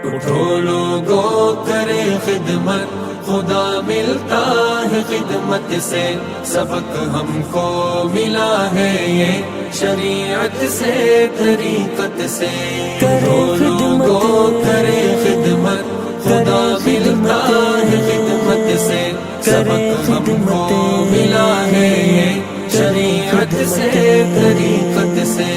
اٹھو لوگوں کرے خدمت، خدا ملتا ہے خدمت سے، سبق ہم کو ملا ہے یہ شریعت سے طریقت سے۔ اٹھو لوگوں کرے خدمت، خدا ملتا ہے خدمت سے، سبق ہم کو ملا ہے یہ شریعت سے طریقت سے۔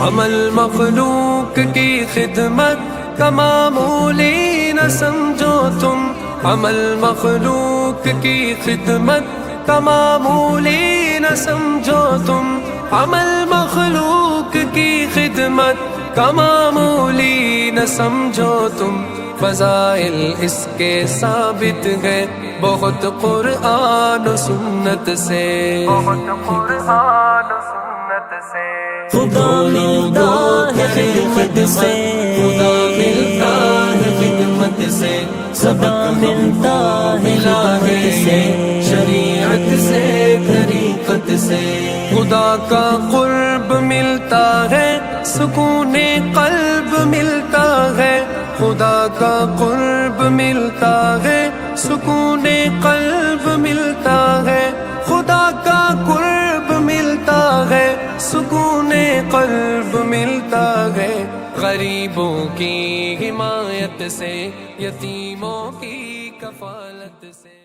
عمل مخلوق کی خدمت کا معمولی نہ سمجھو تم، عمل مخلوق کی خدمت کا معمولی نہ سمجھو تم، عمل مخلوق کی خدمت کا معمولی نہ سمجھو تم۔ فضائل اس کے ثابت ہے بہت قرآن و سنت سے، بہت قرآن و سنت سے۔ خدا ملتا ہے خدمت سے، خدا ملتا ہے خدمت سے، سبق ملتا ملا ہے یہ شریعت سے طریقت سے۔ خدا کا قرب ملتا ہے، سکون قلب ملتا ہے، خدا کا قرب ملتا ہے، سکون قلب ملتا ہے، خدا کا قرب ملتا ہے، سکون قلب ملتا ہے۔ غریبوں کی حمایت سے، یتیموں کی کفالت سے۔